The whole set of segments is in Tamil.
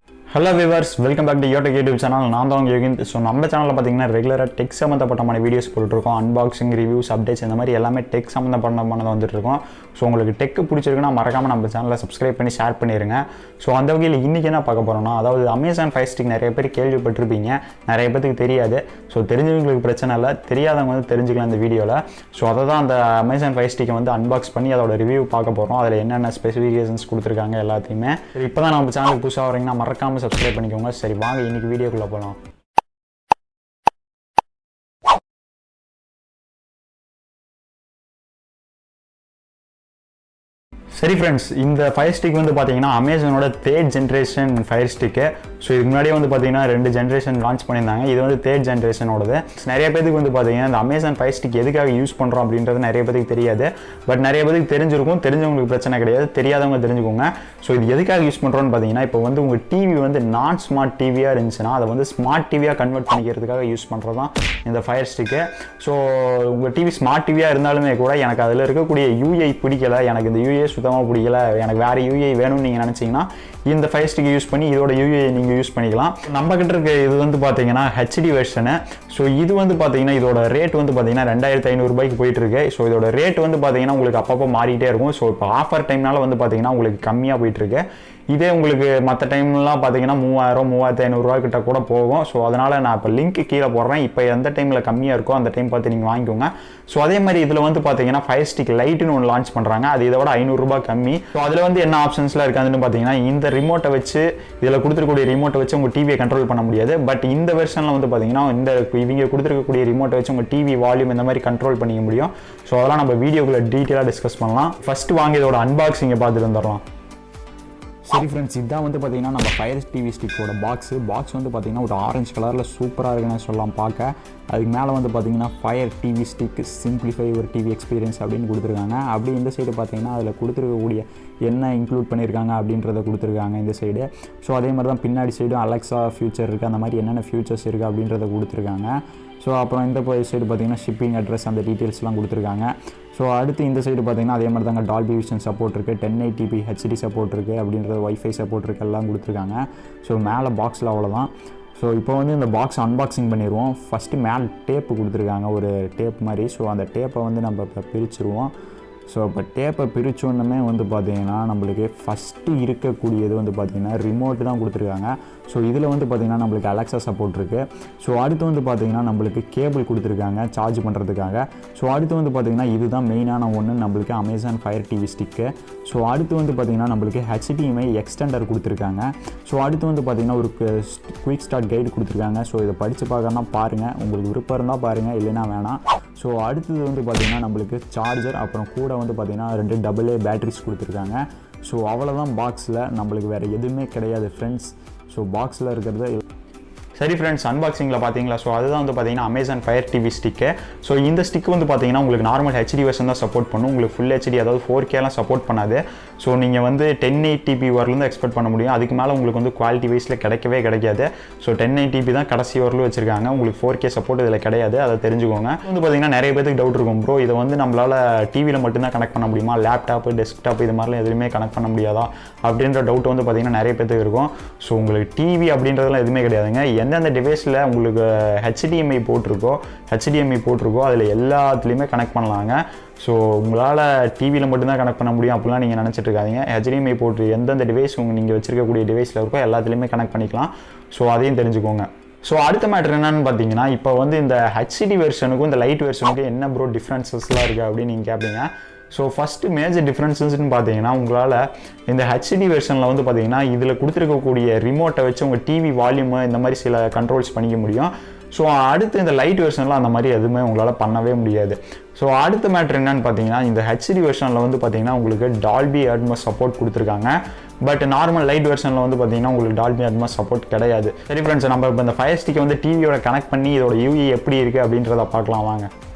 Hello viewers, welcome back to YOO YouTube channel. நான் தான் யோகின். ஸோ நம்ம சேனலில் பார்த்தீங்கன்னா ரெகுலராக டெக் சம்மந்தப்பட்டமான வீடியோஸ் போட்டுருக்கோம். அன்பாக்சிங், ரிவ்யூஸ், அப்டேட்ஸ் இந்த மாதிரி எல்லாமே டெக் சம்மந்தப்பட்டமானது வந்துட்டு இருக்கோம். ஸோ உங்களுக்கு டெக் பிடிச்சிருக்குன்னா மறக்காமல் நம்ம சேனலை சப்ஸ்கிரைப் பண்ணி ஷேர் பண்ணிடுங்க. ஸோ அந்த வகையில் இன்றைக்கி என்ன பார்க்க போகிறோம்னா, அதாவது அமேசான் ஃபயர் ஸ்டிக் நிறைய பேர் கேள்விப்பட்டிருப்பீங்க, நிறைய பேருக்கு தெரியாது. ஸோ தெரிஞ்சவங்களுக்கு பிரச்சனை இல்லை, தெரியாதவங்க வந்து தெரிஞ்சுக்கலாம் இந்த வீடியோவில். ஸோ அதை தான் அந்த அமேசான் ஃபயர் ஸ்டிக்கை வந்து அன்பாக்ஸ் பண்ணி அதோட ரிவ்யூ பார்க்க போகிறோம். அதில் என்னென்ன ஸ்பெசிஃபிகேஷன்ஸ் கொடுத்துருக்காங்க எல்லாத்தையுமே. சரி, இப்போ தான் நம்ம சேனலுக்கு புதுசாக வரீங்கன்னா மறக்காமல் சப்ஸ்கிரைப் பண்ணிக்கோங்க. சரி வாங்க இன்னைக்கு வீடியோக்குள்ள போலாம். சரி ஃப்ரெண்ட்ஸ், இந்த ஃபயர் ஸ்டிக் வந்து பார்த்தீங்கன்னா அமேசானோட 3rd generation fire stick. So இதுக்கு முன்னாடியே வந்து பார்த்தீங்கன்னா 2 ஜென்ரேஷன் லான்ச் பண்ணியிருந்தாங்க. இது வந்து 3rd ஜென்ரேஷனோடது. நிறைய பேருக்கு வந்து பார்த்தீங்கன்னா இந்த அமேசான் ஃபயர் ஸ்டிக் எதுக்காக யூஸ் பண்ணுறோம் அப்படின்றது நிறைய பேருக்கு தெரியாது. பட் நிறைய பேருக்கு தெரிஞ்சிருக்கும். தெரிஞ்சவங்களுக்கு பிரச்சனை கிடையாது, தெரியாதவங்க தெரிஞ்சுக்கோங்க. ஸோ இது எதுக்காக யூஸ் பண்ணுறோன்னு பார்த்தீங்கன்னா, இப்போ வந்து உங்கள் டிவி வந்து நான் ஸ்மார்ட் டிவியாக இருந்துச்சுன்னா அதை வந்து ஸ்மார்ட் டிவியாக கன்வெர்ட் பண்ணிக்கிறதுக்காக யூஸ் பண்ணுறது தான் இந்த ஃபயர் ஸ்டிக்கு. ஸோ உங்கள் டிவி ஸ்மார்ட் டிவியாக இருந்தாலுமே கூட எனக்கு அதில் இருக்கக்கூடிய யூஐ பிடிக்கலை, எனக்கு இந்த யூஏ சுத்தமாக பிடிக்கல, எனக்கு வேறு யூஏ வேணும்னு நீங்கள் நினச்சிங்கன்னா இந்த ஃபயர் ஸ்டிக்கை யூஸ் பண்ணி இதோட யூஏ நீங்கள் யூஸ் பண்ணிக்கலாம். நம்ம கிட்ட இருக்க இது வந்து பார்த்தீங்கன்னா ஹெச்டி வெர்ஷனு. ஸோ இது வந்து பார்த்தீங்கன்னா இதோட ரேட் வந்து பார்த்தீங்கன்னா 2500 ரூபாய்க்கு போயிட்டு இருக்கு. ஸோ இதோட ரேட் வந்து பார்த்தீங்கன்னா உங்களுக்கு அப்பப்போ மாறிட்டே இருக்கும். ஸோ இப்போ ஆஃபர் டைம்னால வந்து பார்த்தீங்கன்னா உங்களுக்கு கம்மியாக போயிட்டு இருக்கு. இதே உங்களுக்கு மற்ற டைம்லாம் பார்த்தீங்கன்னா 3000 3500 ரூபா கிட்ட கூட போகும். ஸோ அதனால் நான் இப்போ லிங்க் கீழே போடுறேன். இப்போ எந்த டைமில் கம்மியாக இருக்கோ அந்த டைம் பார்த்து நீங்கள் வாங்கிக்கோங்க. ஸோ அதே மாதிரி இதில் வந்து பார்த்தீங்கன்னா ஃபயர் ஸ்டிக் லைட்டுன்னு ஒன்று லான்ச் பண்ணுறாங்க. அது இதை விட 500 ரூபா கம்மி. ஸோ அதில் வந்து என்ன ஆப்ஷன்ஸ்லாம் இருக்காதுன்னு பார்த்தீங்கன்னா, இந்த ரிமோட்டை வச்சு இதில் கொடுத்துருக்கக்கூடிய ரிமோட்டை வச்சு உங்கள் டிவியை கண்ட்ரோல் பண்ண முடியாது. பட் இந்த வெர்ஷனில் வந்து பார்த்தீங்கன்னா இவங்க கொடுத்துருக்கக்கூடிய ரிமோட்டை வச்சு உங்கள் டிவி வால்யூம் இந்த மாதிரி கண்ட்ரோல் பண்ணிக்க முடியும். ஸோ அதெல்லாம் நம்ம வீடியோக்குள்ளே டீட்டெயிலாக டிஸ்கஸ் பண்ணலாம். ஃபஸ்ட்டு வாங்க இதோட அன்பாக்சிங்கை பார்த்துட்டு வந்துடலாம். சரி ஃப்ரெண்ட்ஸ், இதுதான் வந்து பார்த்தீங்கன்னா நம்ம ஃபயர் டிவி ஸ்டிக்கோட பாக்ஸ் வந்து பார்த்தீங்கன்னா ஒரு ஆரஞ்சு கலரில் சூப்பராக இருக்குன்னு சொல்லலாம் பார்க்க. அதுக்கு மேலே வந்து பார்த்தீங்கன்னா ஃபயர் டிவி ஸ்டிக் சிம்பிளிஃபை ஒரு டிவி எக்ஸ்பீரியன்ஸ் அப்படின்னு கொடுத்துருக்காங்க. அப்படி இந்த சைடு பார்த்தீங்கன்னா அதில் கொடுத்துருக்கக்கூடிய என்ன இன்க்ளூட் பண்ணியிருக்காங்க அப்படின்றத கொடுத்துருக்காங்க இந்த சைடு. ஸோ அதே மாதிரி தான் பின்னாடி சைடும் அலெக்ஸா ஃபியூச்சர் இருக்குது, அந்த மாதிரி என்னென்ன ஃபியூச்சர்ஸ் இருக்குது அப்படின்றத கொடுத்துருக்காங்க. ஸோ அப்புறம் இந்த சைடு பார்த்தீங்கன்னா ஷிப்பிங் அட்ரஸ் அந்த டீட்டெயில்ஸ்லாம் கொடுத்துருக்காங்க. ஸோ அடுத்து இந்த சைடு பார்த்தீங்கன்னா அதே மாதிரி தாங்க டால்பி விஷன் சப்போர்ட் இருக்குது, 1080p ஹெச்டி சப்போர்ட் இருக்குது அப்படின்றது, வைஃபை சப்போர்ட் இருக்குது, எல்லாம் கொடுத்துருக்காங்க. ஸோ மேலே பாக்ஸில் அவ்வளோதான். ஸோ இப்போ வந்து இந்த பாக்ஸ் அன்பாக்சிங் பண்ணிடுவோம். ஃபஸ்ட்டு மேலே டேப்பு கொடுத்துருக்காங்க, ஒரு டேப் மாதிரி. ஸோ அந்த டேப்பை வந்து நம்ம இப்போ பிரிச்சுருவோம். ஸோ இப்போ டேப்பை பிரித்தோன்னே வந்து பார்த்திங்கன்னா நம்மளுக்கு ஃபஸ்ட்டு இருக்கக்கூடியது வந்து பார்த்திங்கன்னா ரிமோட்டு தான் கொடுத்துருக்காங்க. ஸோ இதில் வந்து பார்த்திங்கன்னா நம்மளுக்கு அலெக்ஸா சப்போர்ட் இருக்குது. ஸோ அடுத்து வந்து பார்த்திங்கன்னா நம்மளுக்கு கேபிள் கொடுத்துருக்காங்க சார்ஜ் பண்ணுறதுக்காக. ஸோ அடுத்து வந்து பார்த்திங்கன்னா இதுதான் மெயினான ஒன்று நம்மளுக்கு Amazon fire TV stick. So அடுத்து வந்து பார்த்திங்கன்னா நம்மளுக்கு HDMI எக்ஸ்டெண்டர் கொடுத்துருக்காங்க. ஸோ அடுத்து வந்து பார்த்திங்கன்னா ஒரு குயிக் ஸ்டார்ட் கைடு கொடுத்துருக்காங்க. ஸோ இதை படித்து பார்க்கறனா பாருங்கள், உங்களுக்கு விருப்பம் இருந்தால் பாருங்கள், இல்லைனா வேணாம். ஸோ அடுத்தது வந்து பார்த்திங்கன்னா நம்மளுக்கு சார்ஜர், அப்புறம் கூட வந்து பார்த்திங்கன்னா 2 AA பேட்டரிஸ் கொடுத்துருக்காங்க. ஸோ அவ்வளோதான் பாக்ஸில், நம்மளுக்கு வேறு எதுவுமே கிடையாது ஃப்ரெண்ட்ஸ். ஸோ பாக்ஸில் இருக்கிறத சரி ஃப்ரெண்ட்ஸ், அன்பாக்சிங்கில் பார்த்தீங்களா. ஸோ அதுதான் வந்து பார்த்தீங்கன்னா Amazon fire TV stick. So இந்த ஸ்டிக் வந்து பார்த்தீங்கன்னா உங்களுக்கு நார்மல் ஹெச்டி வெர்ஷன் தான் சப்போர்ட் பண்ணும். உங்களுக்கு ஃபுல் ஹெச்டி அதாவது 4Kலாம் சப்போர்ட் பண்ணாது. ஸோ நீங்கள் வந்து 1080p வரலேருந்து எக்ஸ்பெக்ட் பண்ண முடியும். அதுக்கு மேலே உங்களுக்கு வந்து குவாலிட்டி வைஸில் கிடைக்காது. ஸோ 1080p தான் கடைசி வரலும் வச்சிருக்காங்க. உங்களுக்கு 4K சப்போர்ட் இதில் கிடையாது, அதை தெரிஞ்சுக்கோங்க. வந்து பார்த்தீங்கன்னா நிறைய பேருக்கு டவுட் இருக்கும், ப்ரோ இதை வந்து நம்மளால் டிவியில் மட்டும்தான் கனெக்ட் பண்ண முடியுமா, லேப்டாப்பு டெஸ்க்டாப் இது மாதிரிலாம் எதுவுமே கனெக்ட் பண்ண முடியாதா அப்படின்ற டவுட் வந்து பார்த்தீங்கன்னா நிறைய பேருக்கு இருக்கும். ஸோ உங்களுக்கு டிவி அப்படின்றதுலாம் எதுவுமே கிடையாதுங்க. எந்தெந்த டிவைஸில் உங்களுக்கு HDMI போட்டிருக்கோ அதில் எல்லாத்துலேயுமே கனெக்ட் பண்ணலாங்க. ஸோ உங்களால் டிவியில் மட்டும்தான் கனெக்ட் பண்ண முடியும் அப்படிலாம் நீங்கள் நினச்சிட்டு இருக்காதீங்க. HDMI போட்டு எந்தெந்த டிவைஸ் நீங்கள் வச்சிருக்கக்கூடிய டிவைஸில் இருக்கோ எல்லாத்துலேயுமே கனெக்ட் பண்ணிக்கலாம். ஸோ அதையும் தெரிஞ்சுக்கோங்க. ஸோ அடுத்த மேட்ரு என்னன்னு பார்த்தீங்கன்னா, இப்போ வந்து இந்த ஹெச்டி வெர்ஷனுக்கும் இந்த லைட் வெர்ஷனுக்கும் என்ன ப்ரோ டிஃப்ரென்சஸ்லாம் இருக்குது அப்படின்னு நீங்கள் கேட்பீங்க. ஸோ ஃபஸ்ட்டு மேஜர் டிஃப்ரென்சஸ்ன்னு பார்த்தீங்கன்னா, உங்களால் இந்த ஹெச்டி வெர்ஷனில் வந்து பார்த்தீங்கன்னா இதில் கொடுத்துருக்கக்கூடிய ரிமோட்டை வச்சு உங்கள் டிவி வால்யூமு இந்த மாதிரி சில கண்ட்ரோல்ஸ் பண்ணிக்க முடியும். ஸோ அடுத்து இந்த லைட் வெர்ஷனில் அந்த மாதிரி எதுவுமே உங்களால் பண்ணவே முடியாது. ஸோ அடுத்த மேட்ரு என்னன்னு பார்த்தீங்கன்னா, இந்த ஹெச்டி வெர்ஷனில் வந்து பார்த்தீங்கன்னா உங்களுக்கு டால்பி அட்மாஸ் சப்போர்ட் கொடுத்துருக்காங்க. பட் நார்மல் லைட் வெர்ஷனில் வந்து பார்த்தீங்கன்னா உங்களுக்கு டால்பி அட்மாஸ் சப்போர்ட் கிடையாது. சரி ஃப்ரெண்ட்ஸ், நம்ம இப்போ இந்த ஃபயர் ஸ்டிக்கை வந்து டிவியோட கனெக்ட் பண்ணி இதோட யூஏ எப்படி இருக்குது அப்படின்றத பார்க்கலாம் வாங்க.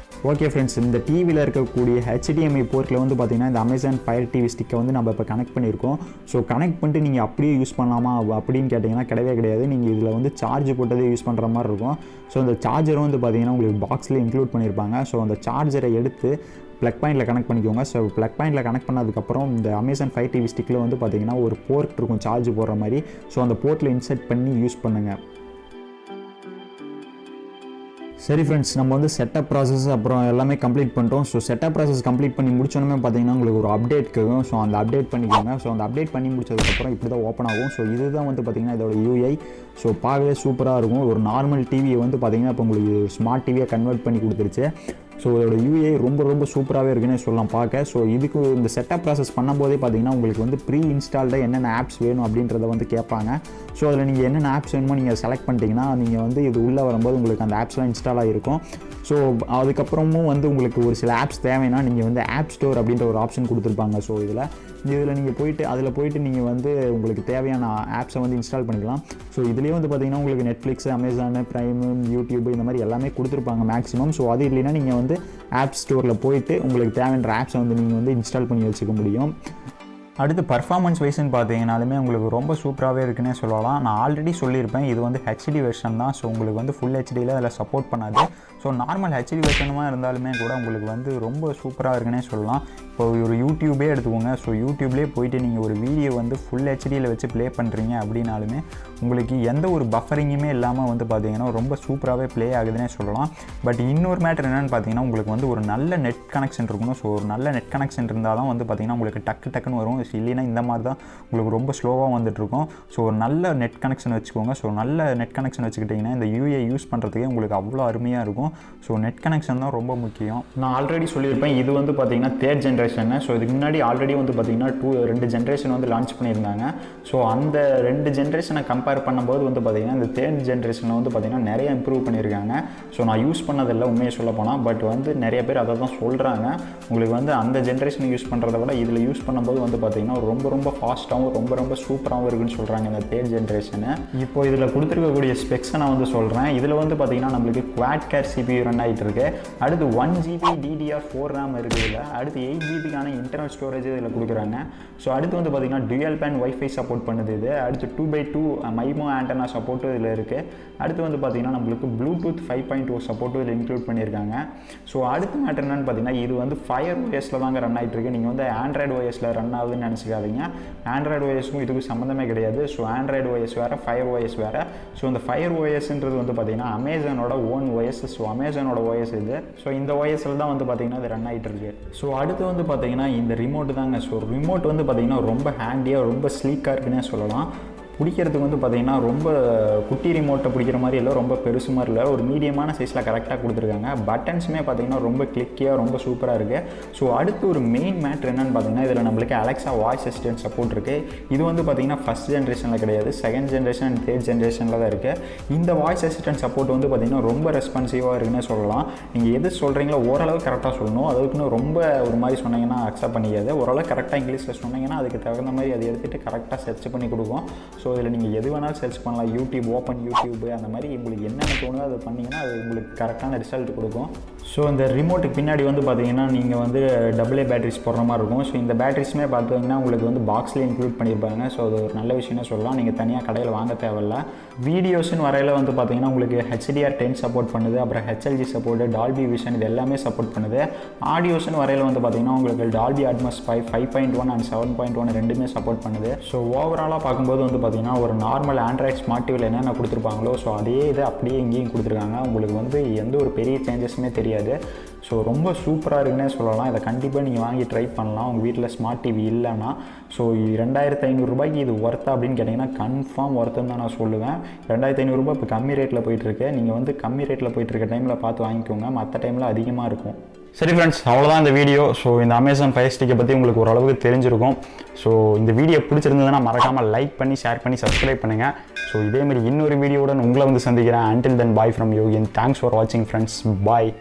ஓகே ஃப்ரெண்ட்ஸ், இந்த டிவியில் இருக்கக்கூடிய HDMI போர்ட்டில் வந்து பார்த்திங்கன்னா இந்த அமேசான் ஃபயர் டிவி ஸ்டிக்கை வந்து நம்ம இப்போ கனெக்ட் பண்ணியிருக்கோம். ஸோ கனெக்ட் பண்ணிட்டு நீங்கள் அப்படியே யூஸ் பண்ணலாமா அப்படின்னு கேட்டிங்கன்னா கிடையாது. நீங்கள் இதில் வந்து சார்ஜ் போட்டதே யூஸ் பண்ணுற மாதிரி இருக்கும். ஸோ அந்த சார்ஜரும் வந்து பார்த்திங்கன்னா உங்களுக்கு பாக்ஸில் இன்க்ளூட் பண்ணியிருப்பாங்க. ஸோ அந்த சார்ஜரை எடுத்து ப்ளக் பாயிண்டில் கனெக்ட் பண்ணிக்கோங்க. ஸோ ப்ளக் பாயிண்டில் கனெக்ட் பண்ணதுக்கப்புறம் இந்த அமேசான் ஃபயர் டிவி ஸ்டிக்கில் வந்து பார்த்தீங்கன்னா ஒரு போர்ட் இருக்கும் சார்ஜ் போடுற மாதிரி. ஸோ அந்த போர்ட்டில் இன்சர்ட் பண்ணி யூஸ் பண்ணுங்கள். சரி ஃப்ரெண்ட்ஸ், நம்ம வந்து செட்டப் ப்ராசஸ் அப்புறம் எல்லாமே கம்ப்ளீட் பண்ணிட்டோம். ஸோ செட்டப் ப்ராசஸ் கம்ப்ளீட் பண்ணி முடிச்சோன்னே பார்த்தீங்கன்னா உங்களுக்கு ஒரு அப்டேட் கேட்கும். ஸோ அந்த அப்டேட் பண்ணிக்கோங்க. ஸோ அந்த அப்டேட் பண்ணி முடிச்சதுக்கப்புறம் இப்படி தான் ஓப்பன் ஆகும். ஸோ இதுதான் வந்து பார்த்தீங்கன்னா இதோட யூஐ. ஸோ பார்க்கவே சூப்பராக இருக்கும். ஒரு நார்மல் டிவியை வந்து பார்த்தீங்கன்னா இப்போ உங்களுக்கு ஸ்மார்ட் டிவியை கன்வெர்ட் பண்ணி கொடுத்துருச்சு. ஸோ இதோட யூஏ ரொம்ப சூப்பராகவே இருக்குன்னு சொல்லலாம் பார்க்க. ஸோ இதுக்கு இந்த செட்டப் ப்ராசஸ் பண்ணும்போதே பார்த்தீங்கன்னா உங்களுக்கு வந்து ப்ரீ இன்ஸ்டால்டாக என்னென்ன ஆப்ஸ் வேணும் அப்படின்றத வந்து கேட்பாங்க. ஸோ அதில் நீங்கள் என்னென்ன ஆப்ஸ் வேணுமோ நீங்கள் செலக்ட் பண்ணிட்டீங்கன்னா நீங்கள் வந்து இது உள்ளே வரும்போது உங்களுக்கு அந்த ஆப்ஸ்லாம் இன்ஸ்டால் ஆகிருக்கும். ஸோ அதுக்கப்புறமும் வந்து உங்களுக்கு ஒரு சில ஆப்ஸ் தேவைன்னா நீங்கள் வந்து ஆப் ஸ்டோர் அப்படின்ற ஒரு ஆப்ஷன் கொடுத்துருப்பாங்க. ஸோ இதில் நீங்கள் போயிட்டு நீங்கள் வந்து உங்களுக்கு தேவையான ஆப்ஸை வந்து இன்ஸ்டால் பண்ணிக்கலாம். ஸோ இதுலேயே வந்து பார்த்தீங்கன்னா உங்களுக்கு நெட்ஃப்ளிக்ஸ், அமேசானு, ப்ரைமு, யூடியூப் இந்த மாதிரி எல்லாமே கொடுத்துருப்பாங்க மேக்ஸிமம். ஸோ அது இல்லைன்னா நீங்கள் வந்து ஆப் ஸ்டோரில் போயிட்டு உங்களுக்கு தேவையான ஆப்ஸை வந்து நீங்கள் வந்து இன்ஸ்டால் பண்ணி வச்சுக்க முடியும். அடுத்து பர்ஃபார்மன்ஸ் வைஸ்ன்னு பார்த்தீங்கனாலுமே உங்களுக்கு ரொம்ப சூப்பராகவே இருக்குன்னே சொல்லலாம். நான் ஆல்ரெடி சொல்லியிருப்பேன், இது வந்து ஹெச்டி வெர்ஷன் தான். ஸோ உங்களுக்கு வந்து ஃபுல் ஹெச்டியில் அதில் சப்போர்ட் பண்ணாது. ஸோ நார்மல் ஹெச்டி வெர்ஷனுமாக இருந்தாலுமே கூட உங்களுக்கு வந்து ரொம்ப சூப்பராக இருக்குன்னே சொல்லலாம். இப்போ ஒரு யூடியூபே எடுத்துக்கோங்க. ஸோ யூடியூப்லேயே போயிட்டு நீங்கள் ஒரு வீடியோ வந்து ஃபுல் ஹெச்டியில் வச்சு ப்ளே பண்ணுறீங்க அப்படின்னாலுமே உங்களுக்கு எந்த ஒரு பஃபரிங்குமே இல்லாமல் வந்து பார்த்தீங்கன்னா ரொம்ப சூப்பராகவே ப்ளே ஆகுதுன்னே சொல்லலாம். பட் இன்னொரு மேட்டர் என்னென்னு பார்த்தீங்கன்னா உங்களுக்கு வந்து ஒரு நல்ல நெட் கனெக்ஷன் இருக்கணும். ஸோ ஒரு நல்ல நெட் கனெக்ஷன் இருந்தால் தான் வந்து பார்த்தீங்கன்னா உங்களுக்கு டக்குன்னு வரும். இல்லைன்னா இந்த மாதிரி தான் உங்களுக்கு ரொம்ப ஸ்லோவாக வந்துட்டுருக்கும். ஸோ ஒரு நல்ல நெட் கனெக்ஷன் வச்சுக்கோங்க. ஸோ நல்ல நெட் கனெக்ஷன் வச்சுக்கிட்டிங்கன்னா இந்த யூஏ யூஸ் பண்ணுறதுக்கே உங்களுக்கு அவ்வளோ அருமையாக இருக்கும். ஸோ நெட் கனெக்ஷன் தான் ரொம்ப முக்கியம். நான் ஆல்ரெடி சொல்லியிருப்பேன், இது வந்து பார்த்தீங்கன்னா தேர்ட் ஜென்ரேஷன். ஸோ இதுக்கு முன்னாடி ஆல்ரெடி வந்து பார்த்தீங்கன்னா 2 ஜென்ரேஷன் வந்து லான்ச் பண்ணியிருந்தாங்க. ஸோ அந்த 2 ஜென்ரேஷனை கம்பேர் பண்ணும்போது வந்து பார்த்தீங்கன்னா இந்த தேர்ட் ஜென்ரேஷனில் வந்து பார்த்தீங்கன்னா நிறைய இம்ப்ரூவ் பண்ணியிருக்காங்க. ஸோ நான் யூஸ் பண்ணதில்லை உண்மையை சொல்ல போனால். பட் வந்து நிறைய பேர் அதை தான் சொல்கிறாங்க. உங்களுக்கு வந்து அந்த ஜென்ரேஷன் யூஸ் பண்ணுறத விட இதில் யூஸ் பண்ணும்போது வந்து பார்த்தீங்கன்னா ரொம்ப ஃபாஸ்ட்டாகவும் ரொம்ப சூப்பராகவும் இருக்குன்னு சொல்கிறாங்க இந்த தேர்ட் ஜென்ரேஷனு. இப்போ இதில் கொடுத்துருக்கக்கூடிய ஸ்பெக்ஸை நான் வந்து சொல்கிறேன். இதில் வந்து பார்த்தீங்கன்னா நம்மளுக்கு குவாட் கேர் CPU ரன் ஆகிட்டு இருக்கு. அடுத்து 1GB DDR4 RAM இருக்குது. இதில் அடுத்து 8GBக்கான இன்டர்னல் ஸ்டோரேஜ் இதில் கொடுக்குறாங்க. ஸோ அடுத்து வந்து பார்த்தீங்கன்னா டுயல் பேண்ட் வைஃபை சப்போர்ட் பண்ணுது. இது அடுத்து 2x2 மைமோ ஆண்டனா சப்போர்ட்டும் இதில் இருக்குது. அடுத்து வந்து பார்த்தீங்கன்னா நம்மளுக்கு ப்ளூடூத் 5.0 சப்போர்ட்டும் இதில் இன்க்ளூட் பண்ணியிருக்காங்க. ஸோ அடுத்த மேட்டர் என்னென்னு பார்த்தீங்கன்னா இது வந்து ஃபயர் OSல தாங்க ரன் ஆகிட்டு இருக்கு. நீங்கள் வந்து ஆண்ட்ராய்டு OSல ரன் ஆகுதுன்னு நினச்சிக்காதீங்க. ஆண்ட்ராய்டு OSக்கும் இதுக்கு சம்மந்தமே கிடையாது. ஸோ ஆண்ட்ராய்டு OS வேறு, ஃபயர் OS வேறு. ஸோ இந்த ஃபயர் OSன்றது வந்து பார்த்தீங்கன்னா அமேசானோட ஓன் OS. ஸோ அமேசானோட OS இது. ஸோ இந்த OSல தான் வந்து பார்த்தீங்கன்னா இது ரன் ஆகிட்டு இருக்கு. ஸோ அடுத்து வந்து பார்த்தீங்கன்னா இந்த ரிமோட் தாங்க. ஸோ ரிமோட் வந்து பார்த்தீங்கன்னா ரொம்ப ஹேண்டியாக ரொம்ப ஸ்லீக்காக இருக்குன்னே சொல்லலாம். பிடிக்கிறதுக்கு வந்து பார்த்தீங்கன்னா ரொம்ப குட்டி ரிமோட்டை பிடிக்கிற மாதிரி இல்லை, ரொம்ப பெருசு மாதிரி இல்லை, ஒரு மீடியமான சைஸில் கரெக்டாக கொடுத்துருக்காங்க. பட்டன்ஸுமே பார்த்தீங்கன்னா ரொம்ப கிளிக்கியாக ரொம்ப சூப்பராக இருக்குது. ஸோ அடுத்து ஒரு மெயின் மேட்ரு என்னென்னு பார்த்தீங்கன்னா இதில் நம்மளுக்கு அலெக்ஸா வாய்ஸ் அசிஸ்டன்ட் சப்போர்ட் இருக்குது. இது வந்து பார்த்தீங்கன்னா ஃபஸ்ட் ஜென்ரேஷனில் கிடையாது, செகண்ட் ஜென்ரேஷன் அண்ட் தேர்ட் ஜென்ரேஷனில் தான் இருக்குது. இந்த வாய்ஸ் அசிஸ்டன்ட் சப்போர்ட் வந்து பார்த்தீங்கன்னா ரொம்ப ரெஸ்பான்சிவாக இருக்குன்னு சொல்லலாம். நீங்கள் எது சொல்கிறீங்களோ ஓரளவு கரெக்டாக சொல்லணும். அதுக்குன்னு ரொம்ப ஒரு மாதிரி சொன்னீங்கன்னா அக்செப்ட் பண்ணிக்காது. ஓரளவு கரெக்டாக இங்கிலீஷில் சொன்னீங்கன்னா அதுக்கு தகுந்த மாதிரி அதை எடுத்துகிட்டு கரெக்டாக சர்ச் பண்ணி கொடுக்கும். ஸோ இதில் நீங்கள் எது வேணாலும் சர்ச் பண்ணலாம். யூடியூப் ஓப்பன் யூடியூப் அந்த மாதிரி உங்களுக்கு என்னென்ன தோணுதோ அதை பண்ணிங்கன்னா அது உங்களுக்கு கரெக்டான ரிசல்ட் கொடுக்கும். ஸோ இந்த ரிமோட்டுக்கு பின்னாடி வந்து பார்த்தீங்கன்னா நீங்கள் வந்து AA பேட்டரிஸ் போடுற மாதிரி இருக்கும். ஸோ இந்த பேட்டரிஸுமே பார்த்தீங்கன்னா உங்களுக்கு வந்து பாக்ஸ்லேயே இன்க்ளூட் பண்ணியிருப்பாங்க. ஸோ அது ஒரு நல்ல விஷயம்னு சொல்லலாம். நீங்கள் தனியாக கடையில் வாங்க தேவையில்ல. வீடியோஸ்ன்னு வரையில் வந்து பார்த்தீங்கன்னா உங்களுக்கு HDR10 சப்போர்ட் பண்ணுது, அப்புறம் HLG சப்போர்ட்டு, டால்பி விஷன் இது எல்லாமே சப்போர்ட் பண்ணுது. ஆடியோஸ்ன்னு வரையில் வந்து பார்த்தீங்கன்னா உங்களுக்கு டால்பி அட்மாஸ் 5.1 அண்ட் 7.1 ரெண்டுமே சப்போர்ட் பண்ணுது. ஸோ ஓவராலாக பார்க்கும்போது வந்து பார்த்தீங்கன்னா ஒரு நார்மல் ஆண்ட்ராய்ட் ஸ்மார்ட் டிவியில் என்னென்ன கொடுத்துருப்பாங்களோ ஸோ அதே இது அப்படியே இங்கேயும் கொடுத்துருக்காங்க. உங்களுக்கு வந்து எந்த ஒரு பெரிய சேஞ்சஸுமே தெரியாது. ஸோ ரொம்ப சூப்பராக இருக்குன்னே சொல்லலாம். இதை கண்டிப்பாக நீங்கள் வாங்கி ட்ரை பண்ணலாம் உங்கள் வீட்டில் ஸ்மார்ட் டிவி இல்லைன்னா. ஸோ 2500 ரூபாய்க்கு இது ஒர்த்தா அப்படின்னு கேட்டிங்கன்னா கன்ஃபார்ம் ஒர்த்துன்னு தான் நான் சொல்லுவேன். 2500 ரூபாய் இப்போ கம்மி ரேட்டில் போயிட்டுருக்கு. நீங்கள் வந்து கம்மி ரேட்டில் போயிட்டுருக்க டைமில் பார்த்து வாங்கிக்கோங்க, மற்ற டைமில் அதிகமாக இருக்கும். சரி ஃப்ரெண்ட்ஸ், அவ்வளோதான் இந்த வீடியோ. ஸோ இந்த அமேசான் ஃபயர் ஸ்டிக்கை பற்றி உங்களுக்கு ஓரளவுக்கு தெரிஞ்சிருக்கும். ஸோ இந்த வீடியோ பிடிச்சிருந்ததுன்னா மறக்காமல் லைக் பண்ணி ஷேர் பண்ணி சப்ஸ்கிரைப் பண்ணுங்கள். ஸோ இதேமாதிரி இன்னொரு வீடியோவுடன் உங்களை வந்து சந்திக்கிறேன். Until then, bye from Yogi and thanks for watching friends. Bye.